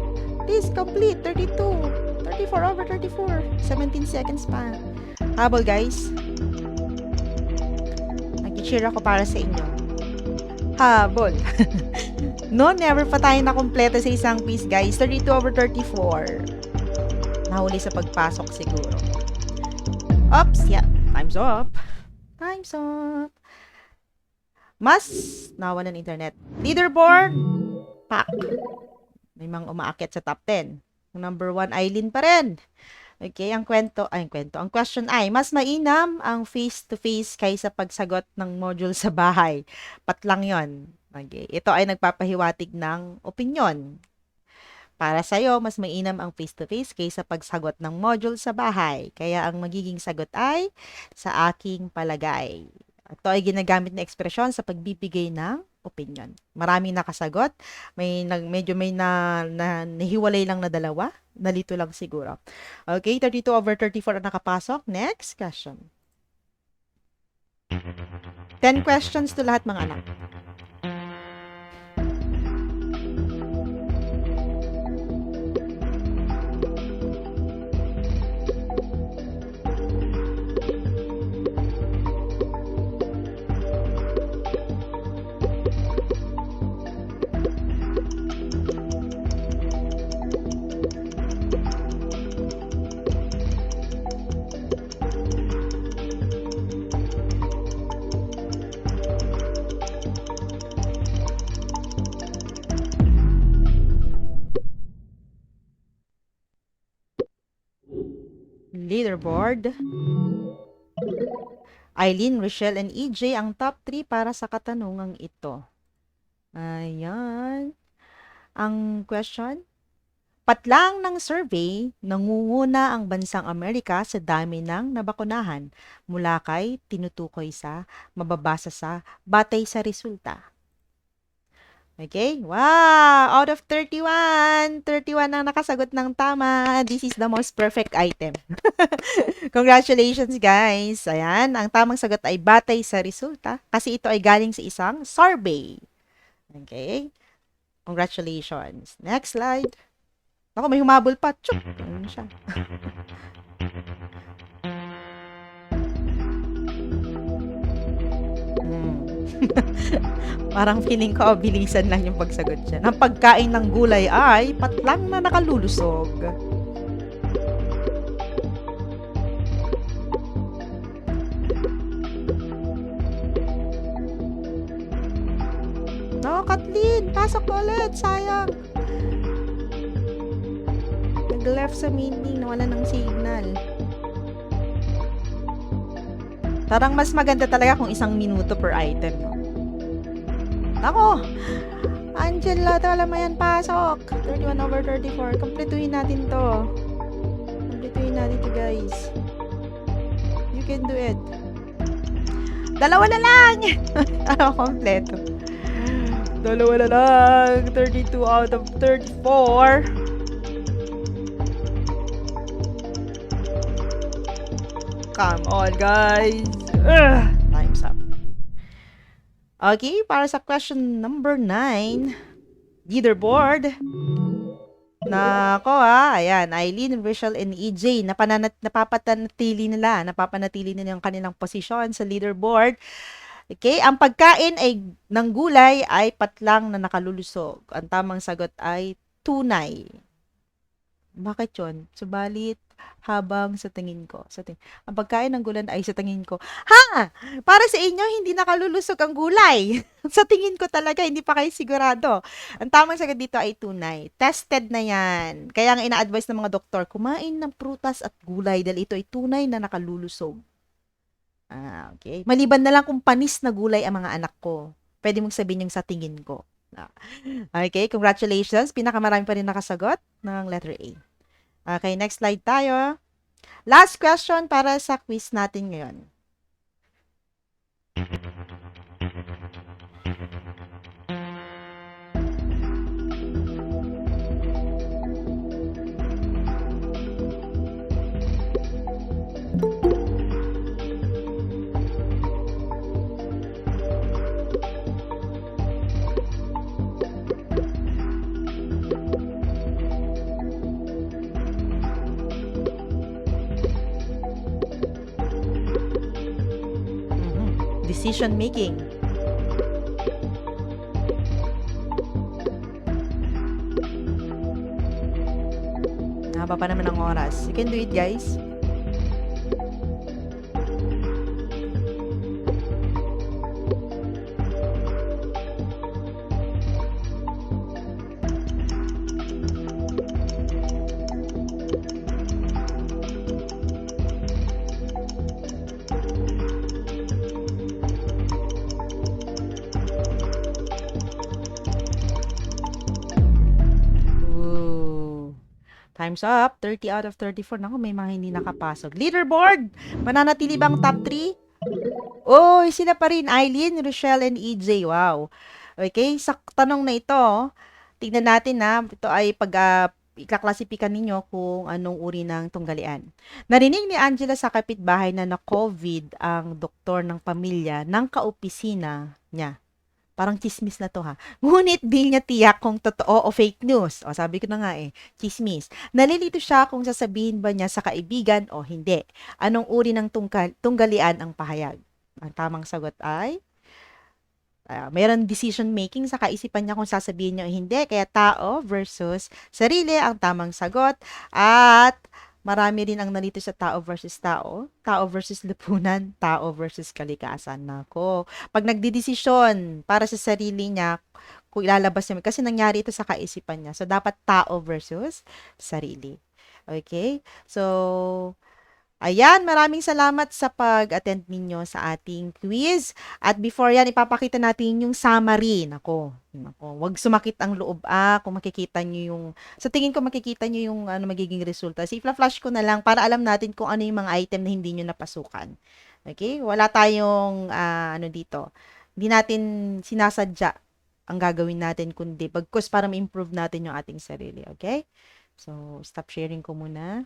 Please complete. 32. 34 over 34. 17 seconds pa. Habol, guys. Nag-cheer ako para sa inyo. Habol. No, never pa tayo nakompleto sa isang quiz, guys. 32 over 34. Nahuli sa pagpasok siguro. Oops, yeah. Time's up. Time's up. Mas nawalan ng internet. Leaderboard. Pak. May mga umaakyat sa top 10. Number 1, Eileen pa rin. Okay, ang question ay, mas mainam ang face-to-face kaysa pagsagot ng module sa bahay. Patlang yon. Okay, ito ay nagpapahiwatig ng opinyon. Para sa'yo, mas mainam ang face-to-face kaysa pagsagot ng module sa bahay. Kaya ang magiging sagot ay, sa aking palagay. Ito ay ginagamit na ekspresyon sa pagbibigay ng opinion. Maraming nakasagot. Medyo may nahiwalay lang na dalawa. Nalito lang siguro. Okay, 32 over 34 ang nakapasok. Next question. 10 questions to lahat mga anak. Leaderboard. Eileen, Rochelle, and EJ ang top 3 para sa katanungang ito. Ayan. Ang question? Patlang ng survey, nangunguna ang bansang Amerika sa dami ng nabakunahan mula kay tinutukoy sa mababasa sa batay sa resulta. Okay? Wow! Out of 31, 31 ang nakasagot ng tama. This is the most perfect item. Congratulations, guys. Ayan, ang tamang sagot ay batay sa resulta kasi ito ay galing sa isang survey. Okay? Congratulations. Next slide. Ako, may humabol pa. Chuk! Ano siya? Parang feeling ko, bilisan lang yung pagsagot siya. Ang pagkain ng gulay ay patlang na nakalulusog. No, Kathleen, pasok ulit. Sayang. Nag-left sa meeting, nawala ng signal. Tarang mas maganda talaga kung 1 minuto per item, no? Ako! Angela, tala mo yan, pasok! 31 over 34. Kompletuhin natin to. Kompletuhin natin to, guys. You can do it. Dalawa na lang! Ano, kompleto. Dalawa na lang. 32 out of 34. Come on, guys. Time's up. Okay, para sa question number 9, leaderboard. Nako ayan, Eileen, Rachel, and EJ, napapanatili nila yung kanilang posisyon sa leaderboard. Okay, ang pagkain ay ng gulay ay patlang na nakalulusog. Ang tamang sagot ay tunay. Bakit yun? Subalit, habang sa tingin ko, ang pagkain ng gulay ay sa tingin ko, ha! Para sa inyo, hindi nakalulusog ang gulay. Sa tingin ko talaga, hindi pa kayo sigurado. Ang tamang sagot dito ay tunay. Tested na yan. Kaya nga ina-advise ng mga doktor, kumain ng prutas at gulay dahil ito ay tunay na nakalulusog. Okay. Maliban na lang kung panis na gulay ang mga anak ko. Pwede mong sabihin yung sa tingin ko. Ah, Okay, congratulations. Pinakamarami pa rin nakasagot ng letter A. Okay, next slide tayo. Last question para sa quiz natin ngayon. Decision making. Haba pa naman ang oras. You can do it, guys. Ooh. Time's up. 30 out of 34. Naku, may mga hindi nakapasok. Leaderboard! Mananatili bang top 3? Oy, sila pa rin. Eileen, Rochelle, and EJ. Wow. Okay, sa tanong na ito, tignan natin na ito ay ikaklasipikan ninyo kung anong uri ng tunggalian. Narinig ni Angela sa kapitbahay na na-COVID ang doktor ng pamilya ng kaopisina niya. Parang chismis na to ha. Ngunit di niya tiyak kung totoo o fake news. O sabi ko na nga chismis. Nalilito siya kung sasabihin ba niya sa kaibigan o hindi. Anong uri ng tunggalian ang pahayag? Ang tamang sagot ay mayroon decision making sa kaisipan niya kung sasabihin niya o hindi. Kaya tao versus sarili ang tamang sagot. At marami rin ang nalito sa tao versus lipunan, tao versus kalikasan. Nako. Pag nagdidesisyon para sa sarili niya, kung ilalabas niya, kasi nangyari ito sa kaisipan niya. So, dapat tao versus sarili. Okay? So, ayan, maraming salamat sa pag-attend ninyo sa ating quiz. At before yan, ipapakita natin yung summary. Nako, wag sumakit ang loob kung makikita nyo yung, sa tingin ko makikita nyo yung magiging resulta. So, i-flash ko na lang para alam natin kung ano yung mga item na hindi nyo napasukan. Okay? Wala tayong, dito. Hindi natin sinasadya ang gagawin natin, kundi bagkus para ma-improve natin yung ating sarili. Okay? So, stop sharing ko muna.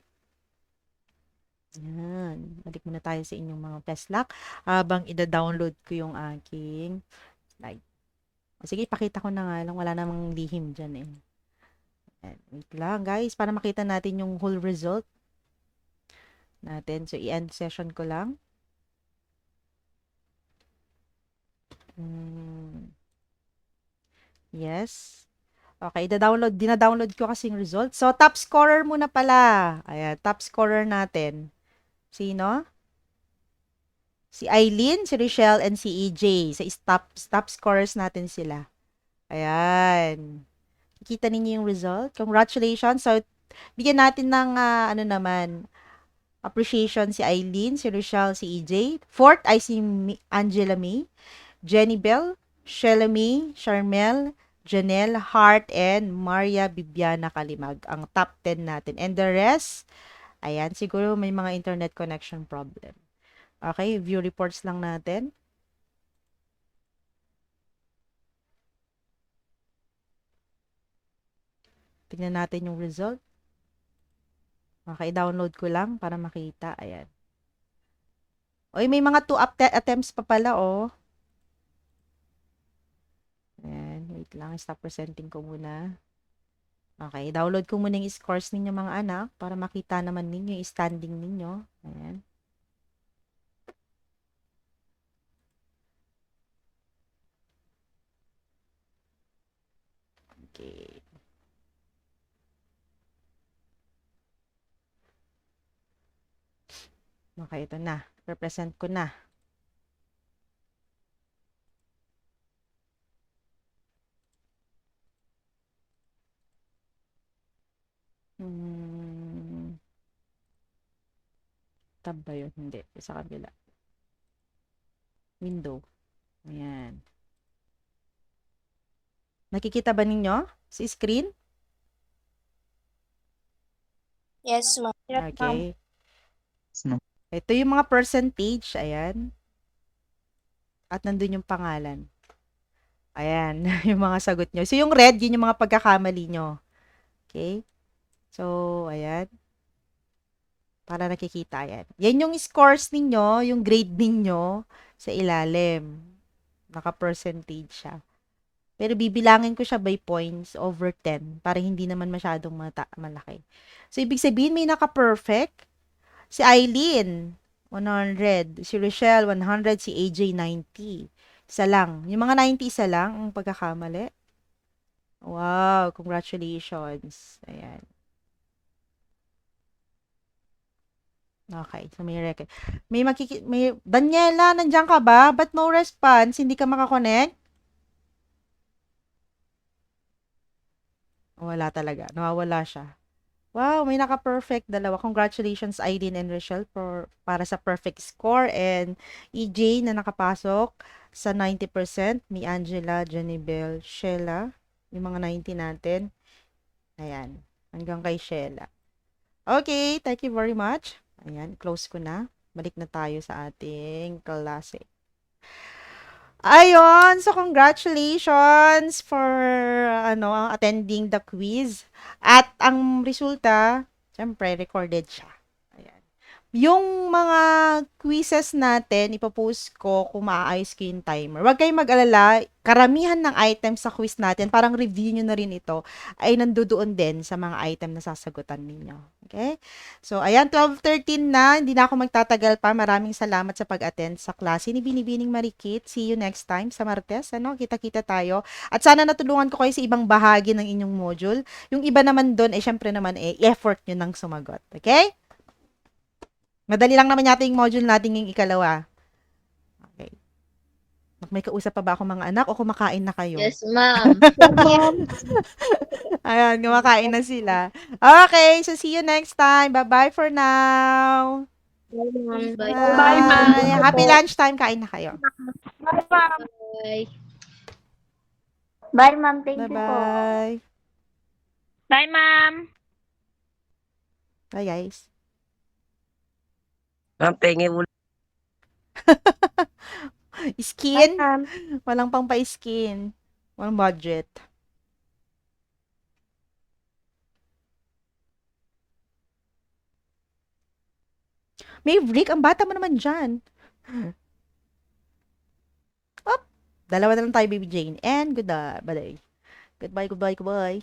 Yan. Balik muna tayo sa inyong mga best luck habang ida-download ko yung aking slide. Sige, pakita ko na nga lang. Wala namang lihim dyan Wait lang, guys. Para makita natin yung whole result natin. So, i-end session ko lang. Yes. Okay, dina-download ko kasi yung result. So, top scorer muna pala. Ayan, top scorer natin. Sino? Si Eileen, si Rochelle, and si EJ. Sa top scorers natin sila. Ayan. Kita ninyo yung result. Congratulations. So, bigyan natin ng, appreciation si Eileen, si Rochelle, si EJ. Fourth ay si Angela May, Jenny Bell, Sheila May, Charmel, Janelle, Hart, and Maria Bibiana Kalimag. Ang top 10 natin. And the rest, ayan, siguro may mga internet connection problem. Okay, view reports lang natin. Tingnan natin yung result. Okay, download ko lang para makita. Ayan. Oy, may mga 2 attempts pa pala, Ayan, wait lang. Stop presenting ko muna. Okay, download ko muna yung scores ninyo mga anak para makita naman ninyo yung standing ninyo. Ayan. Okay. Okay, ito na. Represent ko na. Tab ba yun? Hindi. Sa kabila. Window. Ayan. Nakikita ba ninyo sa screen? Yes, ma'am. Okay. No. Ito yung mga percentage. Ayan. At nandun yung pangalan. Ayan. Yung mga sagot nyo. So, yung red, yun yung mga pagkakamali nyo. Okay? So, ayan. Para nakikita yan. Yan yung scores ninyo, yung grade ninyo sa ilalim. Naka-percentage siya. Pero bibilangin ko siya by points over 10 para hindi naman masyadong malaki. So, ibig sabihin may naka-perfect. Si Eileen, 100. Si Rochelle, 100. Si AJ, 90. Isa lang. Yung mga 90, isa lang ang pagkakamali. Wow, congratulations. Ayan. Okay, so may record. May Daniela, nandiyan ka ba? Ba't no response? Hindi ka makakonect? Wala talaga. Nawawala siya. Wow, may naka-perfect dalawa. Congratulations, Aileen and Rochelle, para sa perfect score. And EJ na nakapasok sa 90%. May Angela, Janibel, Sheila. Yung mga 90 natin. Ayan. Hanggang kay Sheila. Okay, thank you very much. Ayan, close ko na. Balik na tayo sa ating klase. Ayun, so congratulations for attending the quiz. At ang resulta, syempre recorded siya. Ayan. Yung mga quizzes natin, ipopost ko kung maaayos ko yung timer. Huwag kayong mag-alala, karamihan ng items sa quiz natin, parang review nyo na rin ito, ay nandoon din sa mga item na sasagutan ninyo. Okay? So, ayan, 12:13 na. Hindi na ako magtatagal pa. Maraming salamat sa pag-attend sa klase ni Binibining Marikit. See you next time sa Martes. Kita-kita tayo. At sana natulungan ko kayo sa ibang bahagi ng inyong module. Yung iba naman doon, syempre naman, effort nyo nang sumagot. Okay? Madali lang naman yata yung module natin yung ikalawa. Okay. May kausap pa ba ako mga anak o kumakain na kayo? Yes, ma'am. Ayan, kumakain na sila. Okay, so see you next time. Bye-bye for now. Bye, Bye, ma'am. Happy lunchtime. Kain na kayo. Bye, ma'am. Bye. Bye, ma'am. Thank you po. Bye-bye. Bye, ma'am. Bye, guys. Ma'am, pengi ulit. Skin? ma'am. Walang pang pa-skin. Walang budget. Maverick, ang bata mo naman dyan. Dalawa na lang tayo, Baby Jane. And goodbye. Goodbye, goodbye, goodbye.